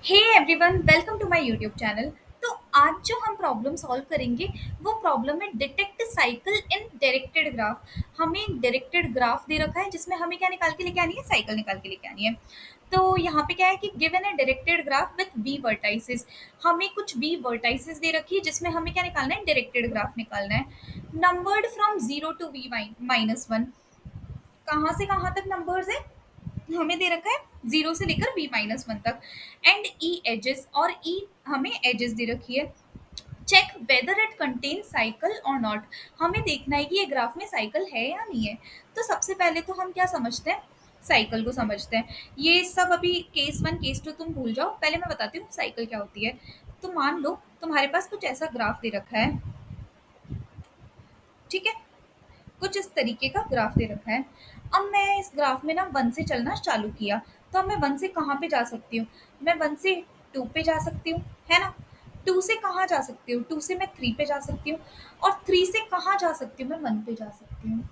Hey everyone, welcome to my YouTube channel. तो आज जो हम प्रॉब्लम सॉल्व करेंगे वो प्रॉब्लम है detect cycle in directed graph. हमें एक डायरेक्टेड ग्राफ दे रखा है जिसमें हमें क्या निकाल के लेके आनी है, साइकिल निकाल के लेके आनी है। तो यहाँ पे क्या है कि गिवन है directed graph with V vertices. हमें कुछ वी वर्टाइसेस दे रखी है जिसमें हमें क्या निकालना है, डायरेक्टेड ग्राफ निकालना है। Numbered from 0 to v-1। कहाँ से कहाँ तक नंबर्स है, हमें दे रखा है 0 से लेकर v-1 तक। एंड ई एजेस, और ई हमें एजेस दे रखी है। Check whether it contain cycle or not. हमें देखना है कि ये ग्राफ में साइकिल है या नहीं है। तो सबसे पहले तो हम क्या समझते हैं, साइकिल को समझते हैं। ये सब अभी केस 1 केस 2 तुम भूल जाओ, पहले मैं बताती हूँ साइकिल क्या होती है। तो मान लो तुम्हारे पास कुछ ऐसा ग्राफ दे रखा है, ठीक है, कुछ इस तरीके का ग्राफ दे रखा है। अब मैं इस ग्राफ में ना 1 से चलना चालू किया, तो अब मैं 1 से कहाँ पे जा सकती हूँ, मैं 1 से 2 पे जा सकती हूँ, है ना। 2 से कहाँ जा सकती हूँ, 2 से मैं 3 पे जा सकती हूँ। और 3 से कहाँ जा सकती हूँ, मैं 1 पे जा सकती हूँ।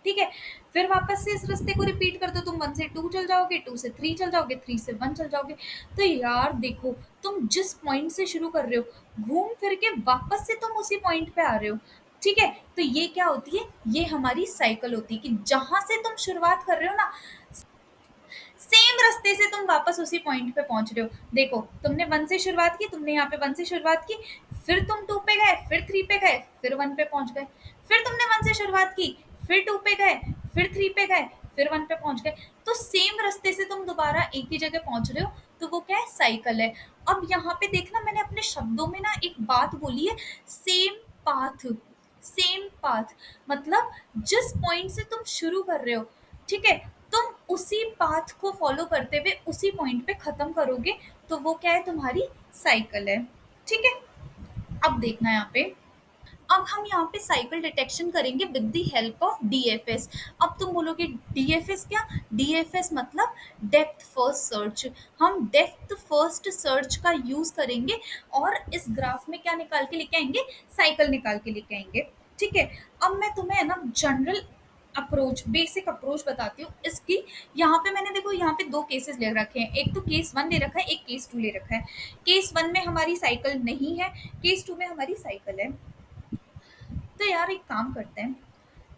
ठीक है, फिर वापस से इस रास्ते को रिपीट कर दो, तुम 1 से 2 चल जाओगे, 2 से 3 चल जाओगे, 3 से 1 चल जाओगे। तो यार देखो, तुम जिस पॉइंट से शुरू कर रहे हो, घूम फिर के वापस से तुम उसी पॉइंट पे आ रहे हो। ठीक है, तो ये क्या होती है, ये हमारी साइकिल होती है कि जहां से तुम शुरुआत कर रहे हो ना, सेम रास्ते से तुम वापस उसी पॉइंट पे पहुंच रहे हो। देखो, तुमने 1 से शुरुआत की, तुमने यहाँ पे 1 से शुरुआत की, फिर तुम 2 पे गए, फिर 3 पे गए, फिर 1 पे पहुंच गए। फिर तुमने 1 से शुरुआत की, फिर 2 पे गए, फिर 3 पे गए, फिर 1 पे पहुंच गए। तो सेम रास्ते से तुम दोबारा एक ही जगह पहुंच रहे हो, तो वो क्या है, साइकिल है। अब यहाँ पे देखना, मैंने अपने शब्दों में ना एक बात बोली है, सेम पाथ। सेम पाथ मतलब जिस पॉइंट से तुम शुरू कर रहे हो, ठीक है, तुम उसी पाथ को फॉलो करते हुए उसी पॉइंट पे खत्म करोगे, तो वो क्या है, तुम्हारी साइकिल है। ठीक है, अब देखना यहाँ पे, अब हम यहाँ पे साइकिल डिटेक्शन करेंगे with the help of DFS. अब तुम बोलोगे डीएफएस क्या, डीएफएस मतलब डेप्थ फर्स्ट सर्च। हम डेप्थ फर्स्ट सर्च का यूज करेंगे और इस ग्राफ में क्या निकाल के लेके आएंगे, साइकिल निकाल के लेके आएंगे। ठीक है, अब मैं तुम्हें है ना जनरल अप्रोच, बेसिक अप्रोच बताती हूँ इसकी। यहाँ पे मैंने देखो, यहाँ पे दो केसेस ले रखे हैं, एक तो केस 1 ले रखा है, एक केस 2 ले रखा है। केस 1 में हमारी साइकिल नहीं है, केस 2 में हमारी साइकिल है। तो यार एक काम करते हैं,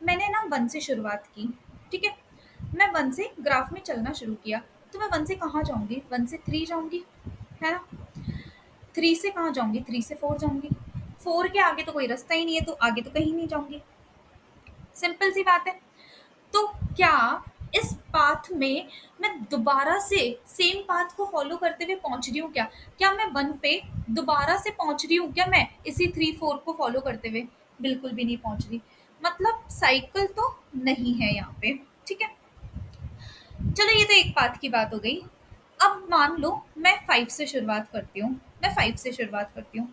मैंने ना 1 से शुरुआत की, ठीक है, मैं 1 से ग्राफ में चलना शुरू किया। तो मैं 1 से कहाँ जाऊंगी, 1 से 3 जाऊंगी, है ना। 3 से कहाँ जाऊंगी, 3 से 4 जाऊंगी। 4 के आगे तो कोई रास्ता ही नहीं है, तो आगे तो कहीं नहीं जाऊंगी। सिंपल सी बात है। तो क्या इस पाथ में मैं दोबारा से सेम पाथ को फॉलो करते हुए पहुंच रही हूँ क्या, क्या मैं 1 पे दोबारा से पहुंच रही हूँ क्या, मैं इसी 3 4 को फॉलो करते हुए, बिल्कुल भी नहीं पहुंच रही। मतलब साइकिल तो नहीं है यहाँ पे। ठीक है, चलो ये तो एक पाथ की बात हो गई। अब मान लो मैं 5 से शुरुआत करती हूँ, मैं 5 से शुरुआत करती हूँ,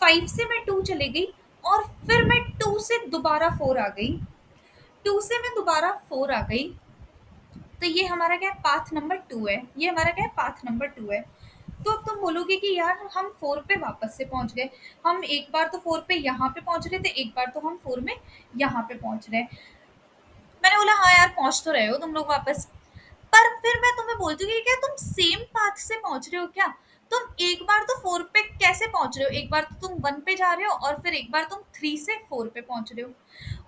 5 से मैं 2 चले गई, और फिर मैं 2 से दोबारा 4 आ गई, 2 से मैं दोबारा 4 आ गई। तो ये हमारा क्या है, पाथ नंबर 2 है, ये हमारा क्या है, पाथ नंबर 2 है। तो अब तुम बोलोगे कि यार हम 4 पे वापस से पहुंच गए, हम एक बार तो 4 पे यहाँ पे पहुंच रहे थे, एक बार तो हम 4 में यहाँ पे पहुंच रहे हैं। मैंने बोला हाँ यार, पहुंच तो रहे हो तुम लोग वापस। पर फिर मैं तुम्हें बोलती हूँ कि क्या तुम सेम पाथ से पहुंच रहे हो क्या, तुम एक बार तो 4 पे कैसे पहुंच रहे हो, एक बार तो तुम 1 पे जा रहे हो, और फिर एक बार तुम 3 से 4 पे पहुंच रहे हो,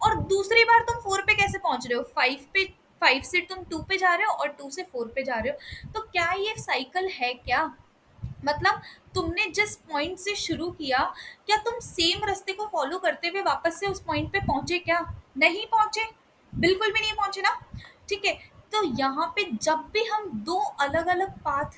और दूसरी बार तुम 4 पे कैसे पहुंच रहे हो, 5 पे, 5 से तुम 2 पे जा रहे हो, और 2 से 4 पे जा रहे हो। तो क्या ये साइकिल है क्या, मतलब तुमने जिस पॉइंट से शुरू किया, क्या तुम सेम रास्ते को फॉलो करते हुए वापस से उस पॉइंट पे पहुंचे क्या, नहीं पहुंचे, बिल्कुल भी नहीं पहुंचे ना। ठीक है, तो यहाँ पे जब भी हम दो अलग अलग पाथ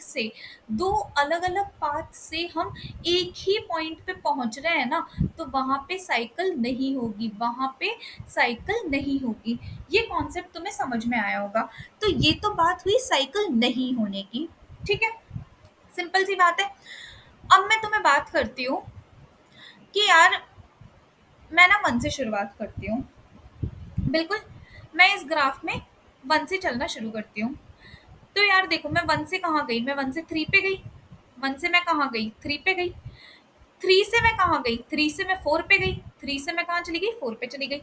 से हम एक ही पॉइंट पे पहुंच रहे हैं ना, तो वहां पे साइकिल नहीं होगी, वहां पे साइकिल नहीं होगी। ये कॉन्सेप्ट तुम्हें समझ में आया होगा। तो ये तो बात हुई साइकिल नहीं होने की। ठीक है, सिंपल सी बात है। अब मैं तुम्हें बात करती हूँ कि यार, मैं ना 1 से शुरुआत करती हूँ, बिल्कुल, मैं इस ग्राफ में 1 से चलना शुरू करती हूँ। तो यार देखो, मैं 1 से कहाँ गई, मैं 1 से 3 पे गई, 1 से मैं कहाँ गई, 3 पे गई, 3 से मैं कहाँ गई, 3 से मैं 4 पे गई, 3 से मैं कहाँ चली गई, 4 पे चली गई,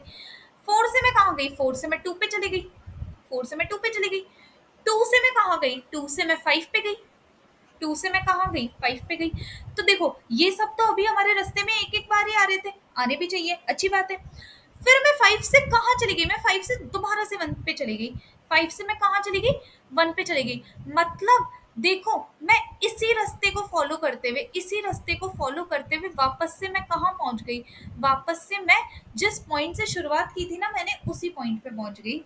4 से मैं कहाँ गई, 4 से मैं 2 पे चली गई, 4 से मैं 2 पे चली गई, 2 से मैं कहाँ गई, 2 से मैं 5 पे गई, 2 से मैं कहाँ गई? 5 पे गई। तो देखो ये सब तो अभी हमारे रास्ते में एक-एक बार ही आ रहे थे, आने भी चाहिए, अच्छी बात है। फिर मैं 5 से कहाँ चली गई? मैं 5 से दोबारा से 1 पे चली गई। 5 से मैं कहाँ चली गई? 1 पे चली गई। मतलब देखो, मैं इसी रास्ते को फ़ॉलो करते हुए वापस से मैं कहाँ पहुँच गई? वापस से मैं जिस पॉइंट से शुरुआत की थी ना मैंने, उसी पॉइंट पे पहुँच गई।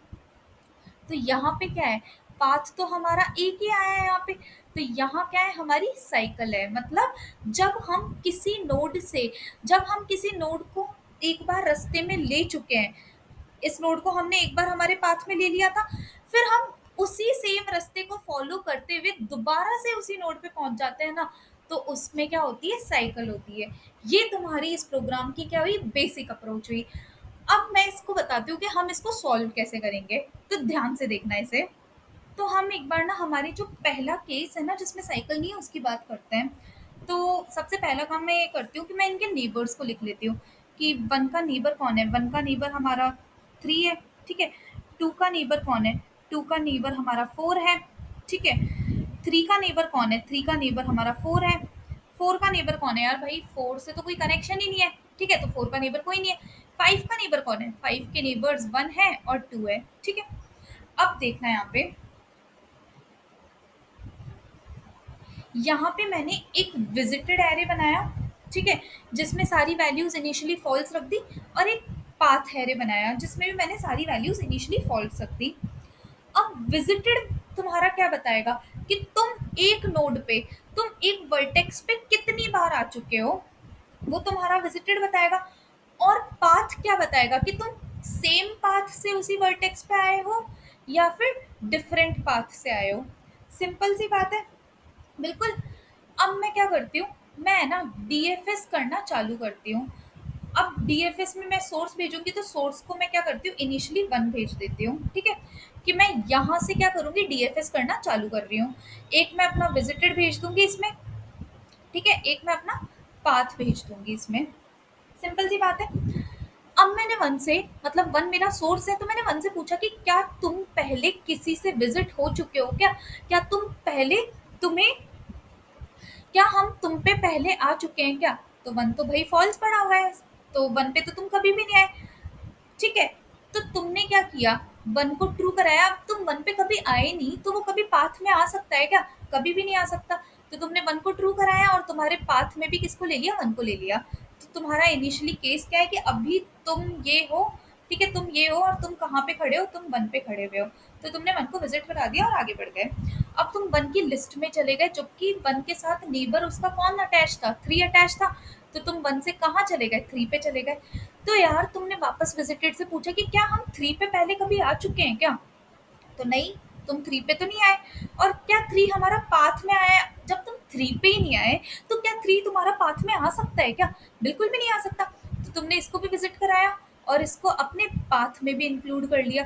तो यहाँ पे क्या है, पाथ तो हमारा एक ही आया है यहाँ पे। तो यहाँ क्या है, हमारी साइकिल है। मतलब जब हम किसी नोड को एक बार रास्ते में ले चुके हैं, इस नोड को हमने एक बार हमारे पाथ में ले लिया था, फिर हम उसी सेम रास्ते को फॉलो करते हुए दोबारा से उसी नोड पे पहुंच जाते हैं ना, तो उसमें क्या होती है, साइकिल होती है। ये तुम्हारी इस प्रोग्राम की क्या हुई, बेसिक अप्रोच हुई। अब मैं इसको बताती हूँ कि हम इसको सॉल्व कैसे करेंगे। तो ध्यान से देखना इसे। तो हम एक बार ना हमारी जो पहला केस है ना जिसमें साइकिल नहीं है, उसकी बात करते हैं। तो सबसे पहला काम मैं ये करती हूँ कि मैं इनके नेबर्स को लिख लेती हूँ कि 1 का नेबर कौन है। 1 का नेबर हमारा 3 है, ठीक है। 2 का नेबर कौन है? 2 का नेबर हमारा 4 है, ठीक है। 3 का नेबर कौन है? 3 का नेबर हमारा 4 है। 4 का नेबर कौन है यार? भाई 4 से तो कोई कनेक्शन ही नहीं है, ठीक है, तो 4 का नेबर कोई नहीं है। 5 का नेबर कौन है? 5 के नेबर्स 1 है और 2 है, ठीक है। अब देखना यहाँ पे, यहाँ पे मैंने एक विजिटेड एरे बनाया, ठीक है, जिसमें सारी वैल्यूज इनिशियली फॉल्स रख दी, और एक पाथ एरे बनाया जिसमें भी मैंने सारी वैल्यूज इनिशियली फॉल्स रख दी। अब विजिटेड तुम्हारा क्या बताएगा कि तुम एक नोड पे, तुम एक वर्टेक्स पे कितनी बार आ चुके हो, वो तुम्हारा विजिटेड बताएगा। और पाथ क्या बताएगा कि तुम सेम पाथ से उसी वर्टेक्स पे आए हो या फिर डिफरेंट पाथ से आए हो। सिंपल सी बात है, बिल्कुल। अब मैं क्या करती हूँ, मैं ना डीएफएस करना चालू करती हूँ। अब डीएफएस में मैं सोर्स भेजूंगी, तो सोर्स को मैं क्या करती हूँ, इनिशियली 1 भेज देती हूँ, ठीक है। कि मैं यहाँ से क्या करूँगी, डीएफएस करना चालू कर रही हूँ। एक मैं अपना विजिटेड भेज दूंगी इसमें, ठीक है, एक मैं अपना पाथ भेज दूंगी इसमें। सिंपल सी बात है। अब मैंने 1 से, मतलब 1 मेरा सोर्स है, तो मैंने 1 से पूछा कि क्या तुम पहले किसी से विजिट हो चुके हो क्या? क्या तुम पहले, तुम्हें, क्या हम तुम पे पहले आ चुके हैं क्या? तो 1 तो भाई फॉल्स पड़ा हुआ है, तो 1 पे तो तुम कभी भी नहीं आए, ठीक है। तो तुमने क्या किया, 1 को ट्रू कराया। अब तुम 1 पे कभी आए नहीं, तो वो कभी पाथ में आ सकता है क्या? कभी भी नहीं आ सकता। तो तुमने 1 को ट्रू कराया और तुम्हारे पाथ में भी किसको ले लिया, 1 को ले लिया। तो तुम्हारा इनिशियली केस क्या है कि अभी तुम ये हो, ठीक है, तुम ये हो और तुम कहाँ पे खड़े हो, तुम 1 पे खड़े हुए हो। तो तुमने 1 को विजिट करा दिया और आगे बढ़ गए। अब तुम 1 की लिस्ट में चले गए, जबकि 1 के साथ नेबर उसका कौन अटैच था, 3 अटैच था। तो तुम 1 से कहाँ चले गए, 3 पे चले गए। तो यार तुमने वापस विजिटेड से पूछा कि क्या हम 3 पे पहले कभी आ चुके हैं क्या? तो नहीं, तुम 3 पे तो नहीं आए। और क्या 3 हमारा पाथ में आया? जब तुम 3 पे ही नहीं आए, तो क्या 3 तुम्हारा पाथ में आ सकता है क्या? बिल्कुल भी नहीं आ सकता। तो तुमने इसको भी विजिट कराया और इसको अपने पाथ में भी इंक्लूड कर लिया।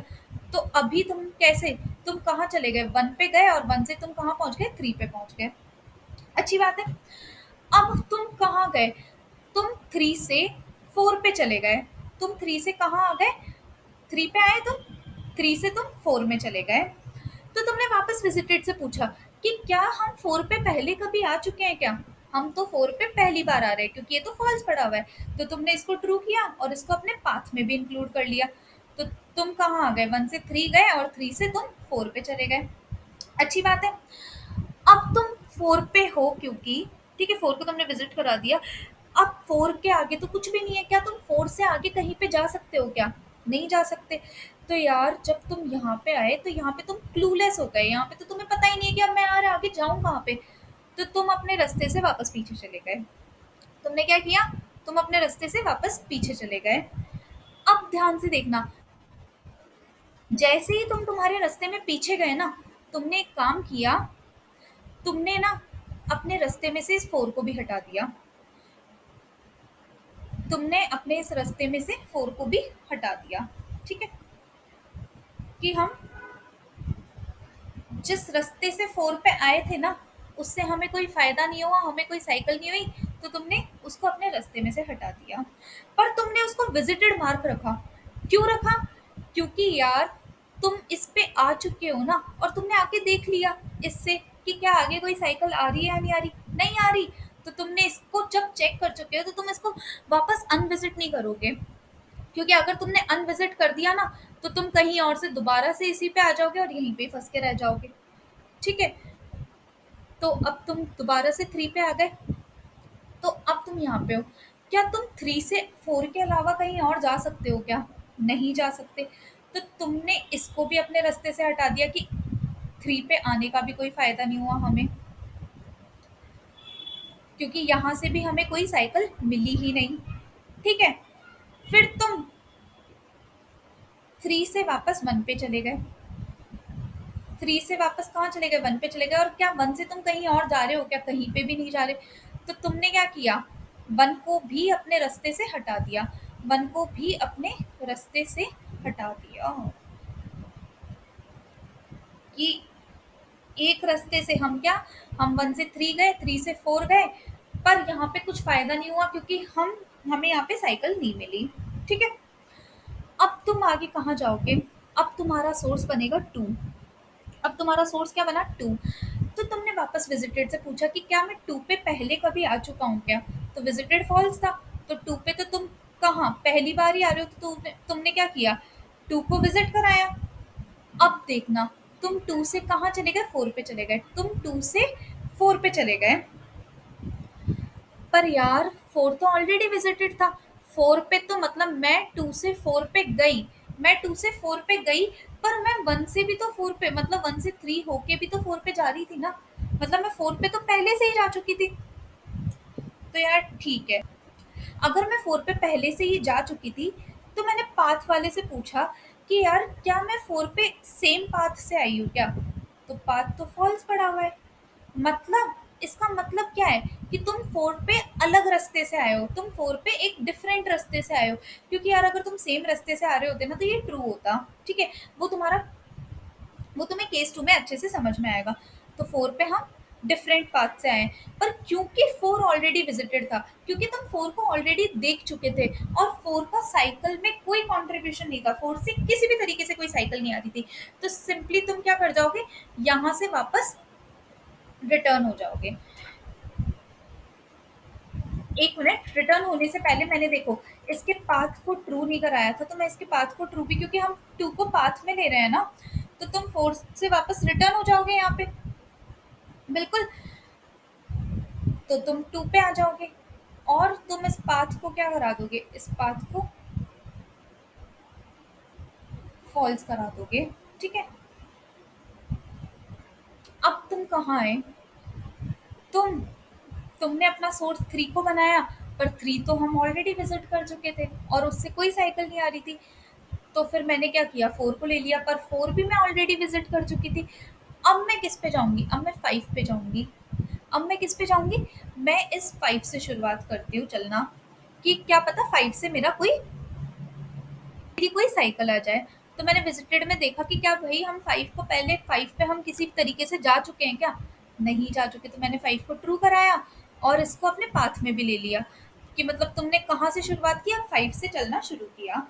तो अभी तुम कैसे, तुम कहाँ चले गए, 1 पे गए और 1 से तुम कहाँ पहुंच गए, 3 पे पहुंच गए। अच्छी बात है। अब तुम कहाँ गए, तुम 3 से 4 पे चले गए। तुम 3 से कहाँ आ गए, 3 पे आए तुम, 3 से तुम 4 में चले गए। तो तुमने वापस विजिटेड से पूछा कि क्या हम 4 पे पहले कभी आ चुके हैं क्या? हम तो 4 पे पहली बार आ रहे हैं, क्योंकि ये तो फॉल्स पड़ा हुआ है। तो तुमने इसको ट्रू किया और इसको अपने पाथ में भी इंक्लूड कर लिया। तो तुम कहाँ आ गए, 1 से 3 गए और 3 से तुम 4 पे चले गए। अच्छी बात है। अब तुम 4 पे हो, क्योंकि ठीक है 4 को तुमने विजिट करा दिया। अब 4 के आगे तो कुछ भी नहीं है। क्या तुम 4 से आगे कहीं पे जा सकते हो क्या? नहीं जा सकते। तो यार जब तुम यहाँ पे आए, तो यहाँ पे तुम क्लूलेस हो गए। यहाँ पे तो तुम्हें पता ही नहीं है कि अब मैं यार आगे जाऊं कहाँ पे। तो तुम अपने रास्ते से वापस पीछे चले गए। तुमने क्या किया, तुम अपने रास्ते से वापस पीछे चले गए। अब ध्यान से देखना, जैसे ही तुम तुम्हारे रास्ते में पीछे गए ना, तुमने एक काम किया, तुमने ना अपने रास्ते में से इस 4 को भी हटा दिया। तुमने अपने इस रास्ते में से 4 को भी हटा दिया, ठीक है। कि हम जिस रास्ते से 4 पे आए थे ना, उससे हमें कोई फायदा नहीं हुआ, हमें कोई साइकिल नहीं हुई। तो तुमने उसको अपने रास्ते में से हटा दिया, पर तुमने उसको विजिटेड मार्क रखा। क्यों रखा? क्योंकि यार तुम इस पे आ चुके हो ना, और तुमने आके देख लिया इससे कि क्या आगे कोई साइकिल आ रही है या नहीं आ रही, नहीं आ रही, तो तुमने इसको जब चेक कर चुके हो तो तुम इसको वापस अनविजिट नहीं करोगे, क्योंकि अगर तुमने अनविजिट कर दिया ना तो तुम कहीं और से दोबारा से इसी पे आ जाओगे और यहीं पे फंस के रह जाओगे। ठीक है, तो अब तुम दोबारा से 3 पे आ गए, तो अब तुम यहाँ पे हो। क्या तुम 3 से 4 के अलावा कहीं और जा सकते हो क्या? नहीं जा सकते। तो तुमने इसको भी अपने रास्ते से हटा दिया कि 3 पे आने का भी कोई फायदा नहीं हुआ हमें, क्योंकि यहाँ से भी हमें कोई साइकिल मिली ही नहीं। ठीक है, फिर तुम 3 से वापस 1 पे चले गए। 3 से वापस कहाँ चले गए? 1 पे चले गए। और क्या 1 से तुम कहीं और जा रहे हो क्या? कहीं पे भी नहीं जा रहे। तो तुमने क्या किया? 1 को भी अपने रास्ते से हटा दिया। 1 को भी अपने रास्ते से हटा दिया कि एक रास्ते से हम क्या, हम 1 से 3 गए, 3 से 4 गए, पर यहाँ पे कुछ फायदा नहीं हुआ क्योंकि हमें यहाँ पे साइकिल नहीं मिली। ठीक है, अब तुम आगे कहाँ जाओगे? अब तुम्हारा सोर्स बनेगा 2। अब तुम्हारा सोर्स क्या बना? 2। तो तुमने वापस विजिटेड से पूछा कि क्या मैं 2 पे पहले कभी आ चुका हूँ क्या? तो विजिटेड फॉल्स था। तो 2 पे तो तुम कहाँ पहली बार ही आ रहे हो, तो तुमने क्या किया? 2 को विजिट कराया। अब देखना, तुम 2 से कहाँ चले गए? 4 पे चले गए। तुम 2 से 4 पे चले गए, पर यार 4 तो ऑलरेडी विजिटेड था। 4 पे तो मतलब मैं 2 से 4 पे गई, मैं 2 से 4 पे गई, पर मैं 1 से भी तो 4 पे, मतलब 1 से 3 होके भी तो 4 पे जा रही थी ना, मतलब मैं 4 पे तो पहले से ही जा चुकी थी। तो यार ठीक है, अगर मैं 4 पे पहले से ही जा चुकी थी, तो मैंने पाथ वाले से पूछा कि यार क्या मैं 4 पे सेम पाथ से आई हूँ क्या? तो पाथ तो फॉल्स पड़ा हुआ है। मतलब इसका मतलब क्या है कि तुम 4 पे अलग रास्ते से आए हो, तुम 4 पे एक डिफरेंट रास्ते से आए हो। क्योंकि यार अगर तुम सेम रास्ते से आ रहे होते ना तो ये ट्रू होता। ठीक है, वो तुम्हारा, वो तुम्हें केस 2 में अच्छे से समझ में आएगा। तो 4 पे हम डिफरेंट पाथ से आए, पर क्योंकि 4 ऑलरेडी विजिटेड था, क्योंकि तुम 4 को ऑलरेडी देख चुके थे, और 4 का साइकिल में कोई कंट्रीब्यूशन नहीं था, 4 से किसी भी तरीके से कोई साइकिल नहीं आती थी, तो सिंपली तुम क्या कर जाओगे? यहाँ से वापस रिटर्न हो जाओगे। एक मिनट, रिटर्न होने से पहले मैंने देखो इसके पाथ को ट्रू नहीं कराया था, तो मैं इसके पाथ को ट्रू भी, क्योंकि हम 2 को पाथ में ले रहे हैं ना, तो तुम 4 से वापस रिटर्न हो जाओगे यहाँ पे। बिल्कुल, तो तुम 2 पे आ जाओगे, और तुम इस पाथ को क्या करा दोगे? इस पाथ को फॉल्स करा दोगे। ठीक है, अब तुम कहाँ आए? तुम तुमने अपना सोर्स 3 को बनाया, पर 3 तो हम ऑलरेडी विजिट कर चुके थे और उससे कोई साइकिल नहीं आ रही थी। तो फिर मैंने क्या किया? 4 को ले लिया, पर 4 भी मैं ऑलरेडी विजिट कर चुकी थी। अब मैं किस पे जाऊँगी? अब मैं 5 पे जाऊँगी। अब मैं किस पे जाऊँगी? मैं इस 5 से शुरुआत करती हूँ चलना, कि क्या पता 5 से मेरी कोई साइकिल आ जाए। तो मैंने विजिटेड में देखा कि क्या भई हम 5 को, पहले 5 पे हम किसी तरीके से जा चुके हैं क्या? नहीं जा चुके, तो मैंने 5 को ट्रू कराया और इसको अपने पाथ में भी ले लिया, कि मतलब तुमने कहाँ से शुरुआत की? अब 5 से चलना शुरू किया।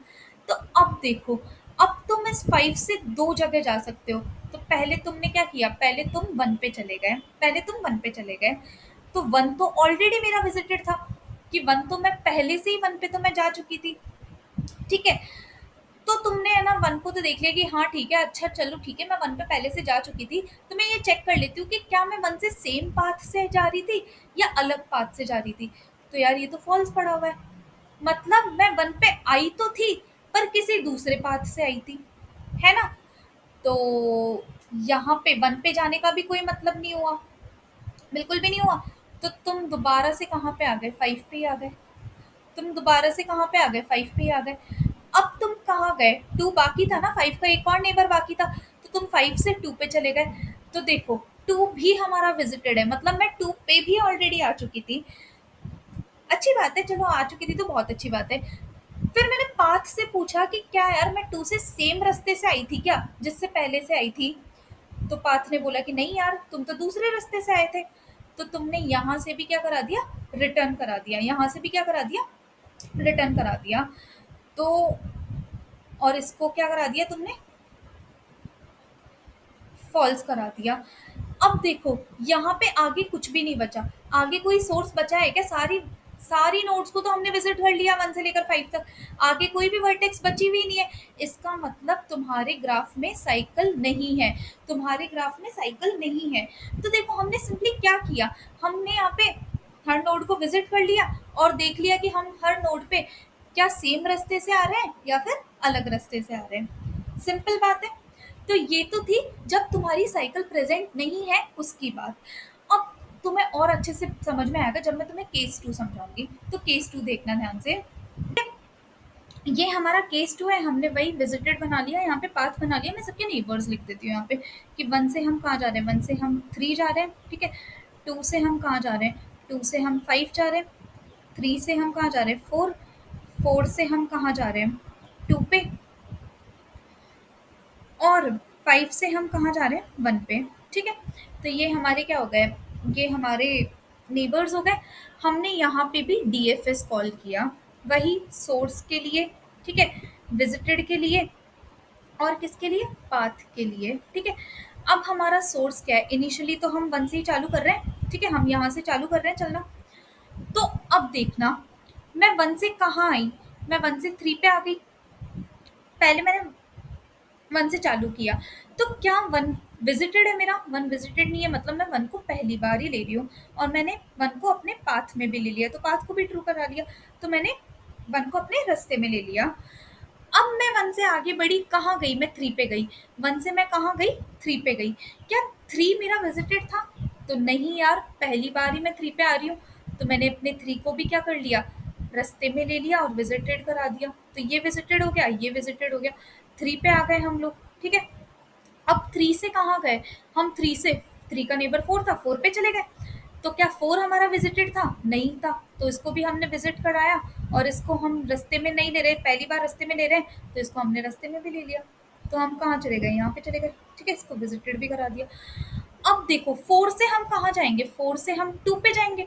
तो अब देखो, अब तुम इस 5 से 2 जगह जा सकते हो। तो पहले तुमने क्या किया? पहले तुम 1 पे चले गए, पहले तुम 1 पे चले गए। तो 1 तो ऑलरेडी मेरा विजिटेड था, कि 1 तो मैं पहले से ही 1 पे तो मैं जा चुकी थी। ठीक है, तो तुमने है ना 1 को तो देख लिया कि हाँ ठीक है, अच्छा चलो ठीक है, मैं 1 पे पहले से जा चुकी थी, तो मैं ये चेक कर लेती हूँ कि क्या मैं 1 से सेम पाथ से जा रही थी या अलग पाथ से जा रही थी। तो यार ये तो फॉल्स पड़ा हुआ है, मतलब मैं 1 पे आई तो थी, पर किसी दूसरे पाथ से आई थी, है ना? तो यहाँ पे 1 पे जाने का भी कोई मतलब नहीं हुआ, बिल्कुल भी नहीं हुआ। तो तुम दोबारा से कहाँ पे आ गए? 5 पे ही आ गए। तुम दोबारा से कहाँ पे आ गए? 5 पे ही आ गए। अब तुम कहाँ गए? 2 बाकी था ना, 5 का एक और नेबर बाकी था, तो तुम 5 से 2 पे चले गए। तो देखो 2 भी हमारा विजिटेड है, मतलब मैं 2 पे भी ऑलरेडी आ चुकी थी। अच्छी बात है, चलो आ चुकी थी तो बहुत अच्छी बात है। फिर मैंने पाथ से पूछा कि क्या यार मैं 2 से सेम रास्ते से आई थी क्या, जिससे पहले से आई थी? तो पाथ ने बोला कि नहीं यार, तुम तो दूसरे रास्ते से आए थे। तो तुमने यहाँ से भी क्या करा दिया? रिटर्न करा दिया। यहाँ से भी क्या करा दिया? रिटर्न करा दिया। तो और इसको क्या करा दिया तुमने? फॉल्स करा दिया। अब देखो यहाँ पे आगे कुछ भी नहीं बचा, आगे कोई सोर्स बचा है क्या? सारी सारी नोड्स को तो हमने विजिट कर लिया 1 से लेकर 5 तक, आगे कोई भी वर्टेक्स बची हुई नहीं है। इसका मतलब तुम्हारे ग्राफ में साइकिल नहीं है, तुम्हारे ग्राफ में साइकिल नहीं है। तो देखो हमने सिंपली क्या किया, हमने यहाँ पे हर नोड को विजिट कर लिया और देख लिया कि हम हर नोड पे क्या सेम रास्ते से आ रहे हैं या फिर अलग रास्ते से आ रहे हैं। सिंपल बात है। तो ये तो थी जब तुम्हारी साइकिल प्रेजेंट नहीं है उसकी बात। अब तुम्हें और अच्छे से समझ में आएगा जब मैं तुम्हें केस 2 समझाऊंगी। तो केस 2 देखना ध्यान से। ये हमारा केस 2 है, हमने वही विजिटेड बना लिया, यहाँ पे पाथ बना लिया। मैं सबके नेबर्स लिख देती हूँ यहाँ पे कि 1 से हम कहाँ जा रहे हैं, 1 से हम 3 जा रहे हैं, ठीक है। 2 से हम कहाँ जा रहे हैं, 2 से हम 5 जा रहे हैं, 3 से हम कहाँ जा रहे हैं, 4, 4 से हम कहाँ जा रहे हैं, 2 पे, और 5 से हम कहाँ जा रहे हैं, 1 पे, ठीक है। तो ये हमारे क्या हो गए, ये हमारे नेबर्स हो गए। हमने यहाँ पे भी डीएफएस कॉल किया, वही सोर्स के लिए, ठीक है, विजिटेड के लिए और किसके लिए, पाथ के लिए, ठीक है। अब हमारा सोर्स क्या है, इनिशियली तो हम 1 से ही चालू कर रहे हैं, ठीक है, हम यहाँ से चालू कर रहे हैं चलना। तो अब देखना, मैं 1 से कहाँ आई, मैं 1 से 3 पे आ गई। पहले मैंने 1 से चालू किया, तो क्या 1 विजिटेड है मेरा, 1 विजिटेड नहीं है, मतलब मैं 1 को पहली बार ही ले रही हूँ और मैंने 1 को अपने पाथ में भी ले लिया, तो पाथ को भी ट्रू करा लिया, तो मैंने 1 को अपने रास्ते में ले लिया। अब मैं 1 से आगे बढ़ी, कहाँ गई, मैं 3 पे गई। 1 से मैं कहाँ गई, 3 पे गई। क्या 3 मेरा विजिटेड था? तो नहीं यार, पहली बार ही मैं 3 पे आ रही हूँ, तो मैंने अपने 3 को भी क्या कर लिया, रास्ते में ले लिया और विजिटेड करा दिया। तो ये विजिटेड हो गया, ये विजिटेड हो गया, 3 पे आ गए हम लोग, ठीक है। अब 3 से कहाँ गए, हम 3 से, 3 का नेबर 4 था, 4 पे चले गए। तो क्या 4 हमारा विजिटेड था? नहीं था, तो इसको भी हमने विजिट कराया और इसको हम रास्ते में नहीं ले रहे, पहली बार रास्ते में ले रहे हैं, तो इसको हमने रास्ते में भी ले लिया। तो हम कहाँ चले गए, यहाँ पे चले गए, ठीक है, इसको विजिटेड भी करा दिया। अब देखो 4 से हम कहाँ जाएंगे, 4 से हम 2 पे जाएंगे।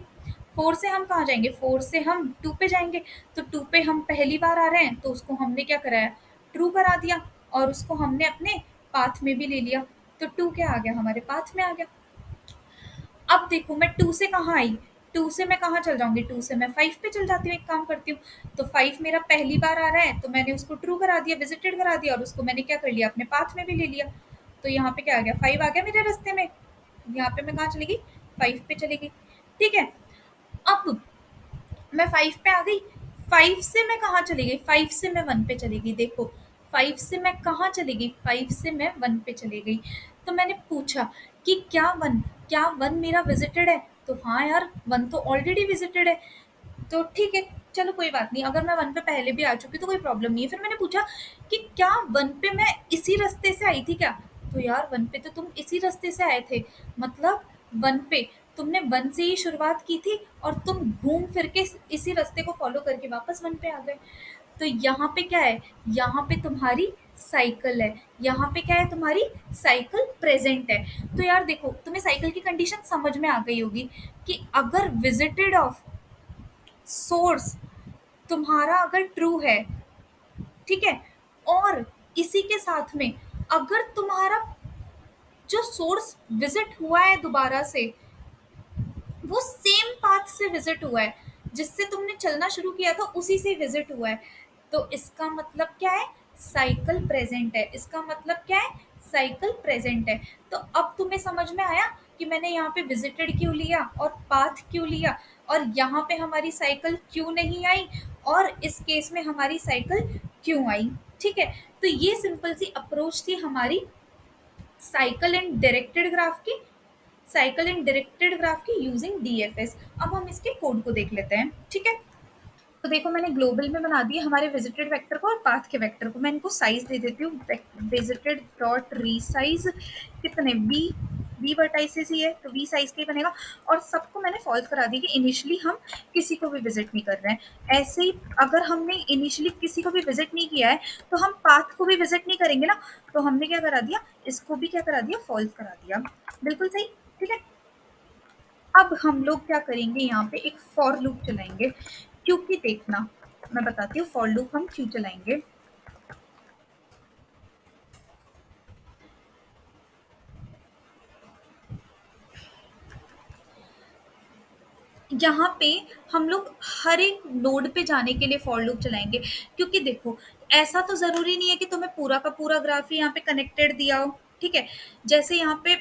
4 से हम कहाँ जाएंगे, 4 से हम 2 पे जाएंगे। तो 2 पे हम पहली बार आ रहे हैं, तो उसको हमने क्या कराया, ट्रू करा दिया और उसको हमने अपने पाथ में भी ले लिया। तो 2 क्या आ गया, हमारे पाथ में आ गया। अब देखो मैं 2 से कहाँ आई, 2 से मैं कहाँ चल जाऊंगी, 2 से मैं 5 पे चल जाती हूँ, एक काम करती हूँ। तो 5 मेरा पहली बार आ रहा है, तो मैंने उसको ट्रू करा दिया, विजिटेड करा दिया और उसको मैंने क्या कर लिया, अपने पाथ में भी ले लिया। तो यहाँ पे क्या आ गया, 5 आ गया मेरे रास्ते में। यहाँ पे मैं कहाँ चली गई, 5 पे चली गई, ठीक है। अब मैं 5 पे आ गई, 5 से मैं कहाँ चली गई, 5 से मैं 1 पे चली गई। देखो 5 से मैं कहाँ चली गई, 5 से मैं 1 पे चली गई। तो मैंने पूछा कि क्या 1 मेरा विजिटेड है? तो हाँ यार, 1 तो ऑलरेडी विजिटेड है। तो ठीक है, चलो कोई बात नहीं, अगर मैं 1 पे पहले भी आ चुकी तो कोई प्रॉब्लम नहीं है। फिर मैंने पूछा कि क्या 1 पे मैं इसी रास्ते से आई थी क्या? तो यार 1 पे तो तुम इसी रास्ते से आए थे, मतलब 1 पे तुमने 1 से ही शुरुआत की थी और तुम घूम फिर के इसी रास्ते को फॉलो करके वापस 1 पे आ गए। तो यहाँ पे क्या है, यहाँ पे तुम्हारी साइकिल है, यहाँ पे क्या है, तुम्हारी साइकिल प्रेजेंट है। तो यार देखो, तुम्हें साइकिल की कंडीशन समझ में आ गई होगी कि अगर विजिटेड ऑफ सोर्स तुम्हारा अगर ट्रू है, ठीक है, और इसी के साथ में अगर तुम्हारा जो सोर्स विजिट हुआ है दोबारा से, वो सेम पाथ से विजिट हुआ है, जिससे तुमने चलना शुरू किया था उसी से विजिट हुआ है, तो इसका मतलब क्या है, साइकिल प्रेजेंट है। इसका मतलब क्या है, साइकिल प्रेजेंट है। तो अब तुम्हें समझ में आया कि मैंने यहाँ पे विजिटेड क्यों लिया और पाथ क्यों लिया, और यहाँ पे हमारी साइकिल क्यों नहीं आई, और इस केस में हमारी साइकिल क्यों आई, ठीक है। तो ये सिंपल सी अप्रोच थी हमारी साइकिल एंड डायरेक्टेड ग्राफ की, साइकिल एंड डायरेक्टेड ग्राफ की यूजिंग डीएफएस। अब हम इसके कोड को देख लेते हैं, ठीक है। तो देखो मैंने ग्लोबल में बना दिया हमारे विजिटेड वेक्टर को और पाथ के वेक्टर को। मैं इनको साइज दे देती हूँ, विजिटेड डॉट रीसाइज कितने, वी वर्टाइसेस ही है तो वी साइज का ही बनेगा। और सबको मैंने फॉल्स करा दी कि इनिशियली हम किसी को भी विजिट नहीं कर रहे हैं। ऐसे ही अगर हमने इनिशियली किसी को भी विजिट नहीं किया है तो हम पाथ को भी विजिट नहीं करेंगे ना, तो हमने क्या करा दिया, इसको भी क्या करा दिया, फॉल्स करा दिया। बिल्कुल सही, ठीक है। अब हम लोग क्या करेंगे, यहाँ पे एक फॉर लूप चलाएंगे, क्योंकि देखना मैं बताती हूँ फॉर लूप हम क्यों चलाएंगे। यहाँ पे हम लोग हर एक नोड पे जाने के लिए फॉर लूप चलाएंगे, क्योंकि देखो ऐसा तो जरूरी नहीं है कि तुम्हें पूरा का पूरा ग्राफ ही यहाँ पे कनेक्टेड दिया हो। ठीक है, जैसे यहाँ पे,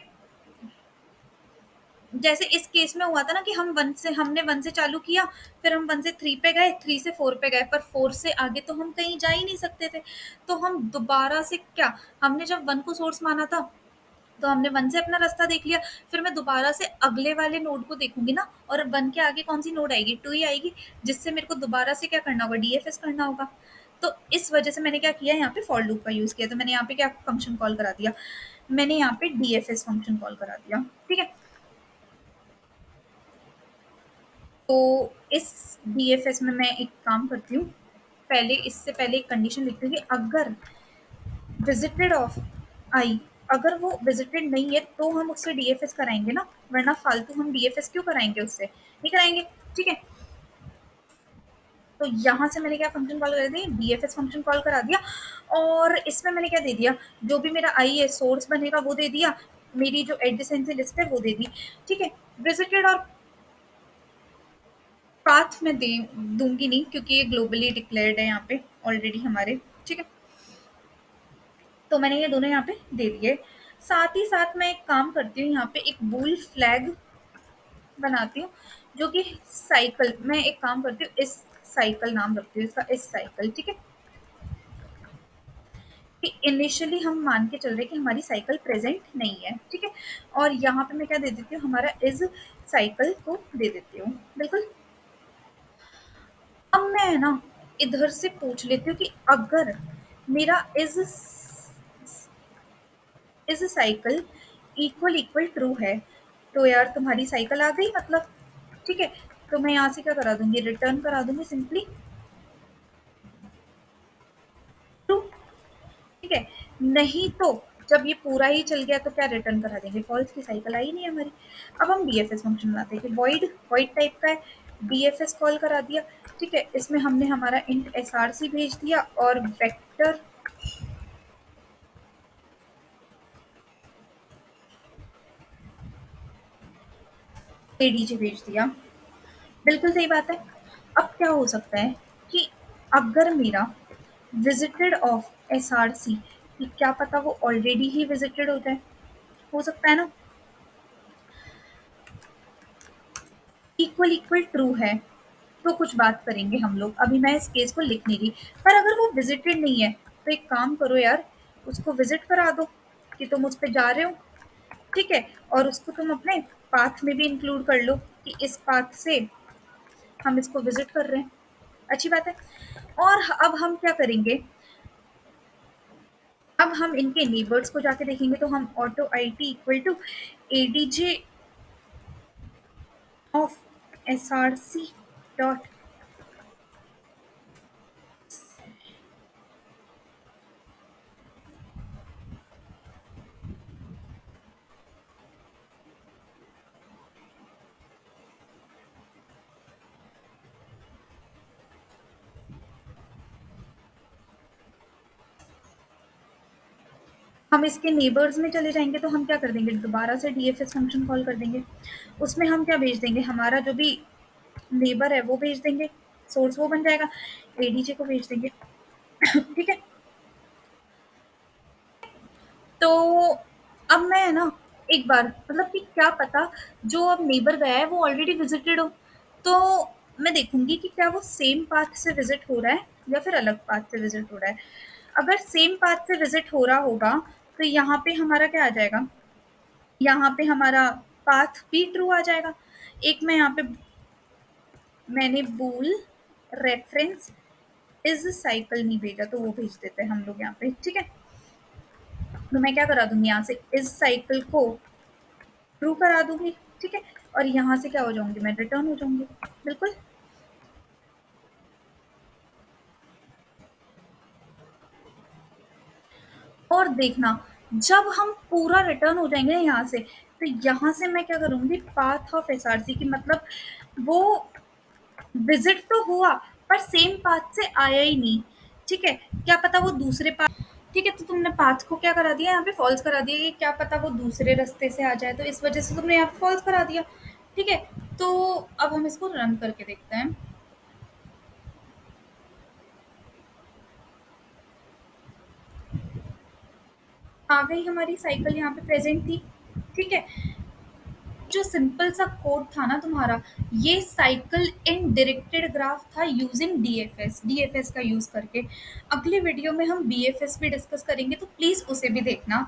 जैसे इस केस में हुआ था ना कि हमने वन से चालू किया, फिर हम वन से थ्री पे गए, थ्री से फोर पे गए, पर फोर से आगे तो हम कहीं जा ही नहीं सकते थे। तो हम दोबारा से क्या, हमने जब वन को सोर्स माना था तो हमने वन से अपना रास्ता देख लिया, फिर मैं दोबारा से अगले वाले नोड को देखूंगी ना, और वन के आगे कौन सी नोड आएगी, टू ही आएगी, जिससे मेरे को दोबारा से क्या करना होगा, डीएफएस करना होगा। तो इस वजह से मैंने क्या किया, यहाँ पे फॉर लूप का यूज किया, तो मैंने यहाँ पे क्या फंक्शन कॉल करा दिया, मैंने यहाँ पे डीएफएस फंक्शन कॉल करा दिया। ठीक है, तो इस डीएफएस में मैं एक काम करती हूँ, पहले इससे पहले एक कंडीशन लिखती हूँ कि अगर विजिटेड ऑफ आई, अगर वो विजिटेड नहीं है तो हम उससे डीएफएस कराएंगे ना, वरना फालतू हम डीएफएस क्यों कराएंगे उससे, नहीं कराएंगे। ठीक है, तो यहाँ से मैंने क्या फंक्शन कॉल कर दिया, डीएफएस फंक्शन कॉल करा दिया, और इसमें मैंने क्या दे दिया, जो भी मेरा आई है सोर्स बनेगा वो दे दिया, मेरी जो एडजेसेंसी लिस्ट है वो दे दी। ठीक है, विजिटेड और पाथ में दे दूंगी नहीं, क्योंकि ये ग्लोबली डिक्लेयर्ड है यहाँ पे ऑलरेडी हमारे। ठीक है, तो मैंने ये दोनों यहाँ पे दे दिए। साथ ही साथ मैं एक काम करती हूँ, यहाँ पे एक बूल फ्लैग बनाती हूँ, जो कि साइकिल, मैं एक काम करती हूँ, इस साइकिल नाम रखती हूँ इसका, इस साइकिल। ठीक है, कि इनिशियली हम मान के चल रहे हैं कि हमारी साइकिल प्रेजेंट नहीं है। ठीक है, और यहाँ पे मैं क्या दे देती हूँ, हमारा इस साइकिल को दे देती हूँ। बिल्कुल, अब मैं ना इधर से पूछ लेती हूँ कि अगर मेरा is cycle equal equal true है, तो यार तुम्हारी साइकिल आ गई मतलब। ठीक है, तो मैं यहाँ से क्या करा दूंगी, रिटर्न करा दूंगी सिंपली ट्रू। ठीक है, नहीं तो जब ये पूरा ही चल गया तो क्या रिटर्न करा देंगे, फॉल्स, की साइकिल आई नहीं हमारी। अब हम डीएफएस फंक्शन बनाते हैं कि वॉइड वॉइड टाइप का है, डीएफएस कॉल करा दिया। ठीक है, इसमें हमने हमारा इंट एसआरसी भेज दिया और वेक्टर एडीजे भेज दिया। बिल्कुल सही बात है। अब क्या हो सकता है कि अगर मेरा विजिटेड ऑफ एसआरसी, क्या पता वो ऑलरेडी ही विजिटेड होता है, हो सकता है ना, इक्वल इक्वल ट्रू है तो कुछ बात करेंगे हम लोग, अभी मैं इस केस को लिख नहीं रही। पर अगर वो विजिटेड नहीं है तो एक काम करो यार, उसको विजिट करा दो कि तुम उस पर जा रहे हो। ठीक है, और उसको तुम अपने पाथ में भी इंक्लूड कर लो कि इस पाथ से हम इसको विजिट कर रहे हैं। अच्छी बात है। और अब हम क्या करेंगे, अब हम इनके नेबर्स को जाके देखेंगे, तो हम auto I T equal to ADJ of S R C dot, हम इसके नेबर्स में चले जाएंगे, तो हम क्या कर देंगे, दोबारा से डीएफएस फंक्शन कॉल कर देंगे। उसमें हम क्या भेज देंगे, हमारा जो भी नेबर है वो भेज देंगे, सोर्स वो बन जाएगा, एडीजे को भेज देंगे। ठीक है, तो अब मैं है ना एक बार, मतलब कि क्या पता जो अब नेबर गया है वो ऑलरेडी विजिटेड हो, तो मैं देखूंगी कि क्या वो सेम पाथ से विजिट हो रहा है या फिर अलग पाथ से विजिट हो रहा है। अगर सेम पाथ से विजिट हो रहा होगा तो यहाँ पे हमारा क्या आ जाएगा, यहाँ पे हमारा पाथ भी ट्रू आ जाएगा। एक मैं यहाँ पे, मैंने बूल रेफरेंस इज साइकिल नहीं भेजा, तो वो भेज देते हैं हम लोग यहाँ पे। ठीक है, तो मैं क्या करा दूंगी, यहाँ से इस साइकिल को ट्रू करा दूंगी। ठीक है, और यहाँ से क्या हो जाऊंगी, मैं रिटर्न हो जाऊंगी। बिल्कुल, और देखना जब हम पूरा रिटर्न हो जाएंगे यहाँ से, तो यहाँ से मैं क्या करूंगी, पाथ ऑफ एसआरसी की, मतलब वो विजिट तो हुआ पर सेम पाथ से आया ही नहीं। ठीक है, क्या पता वो दूसरे पाथ, ठीक है, तो तुमने पाथ को क्या करा दिया, यहाँ पे फॉल्स करा दिया कि क्या पता वो दूसरे रास्ते से आ जाए, तो इस वजह से तुमने यहाँ पे फॉल्स करा दिया। ठीक है, तो अब हम इसको रन करके देखते हैं। आ गई हमारी साइकिल यहाँ पे प्रेजेंट थी। ठीक है। जो सिंपल सा कोड था ना तुम्हारा, ये साइकिल इन डायरेक्टेड ग्राफ था यूजिंग डीएफएस का यूज करके। अगले वीडियो में हम बीएफएस भी डिस्कस करेंगे, तो प्लीज उसे भी देखना।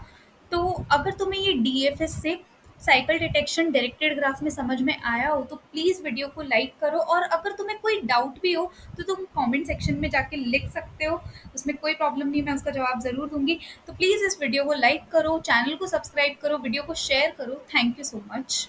तो अगर तुम्हें ये डीएफएस से साइकिल डिटेक्शन डायरेक्टेड ग्राफ में समझ में आया हो तो प्लीज वीडियो को लाइक करो, और अगर तुम्हें कोई डाउट भी हो तो तुम कमेंट सेक्शन में जाके लिख सकते हो। उसमें कोई प्रॉब्लम नहीं, मैं उसका जवाब जरूर दूंगी। तो प्लीज इस वीडियो को लाइक करो, चैनल को सब्सक्राइब करो, वीडियो को शेयर करो। Thank you so much.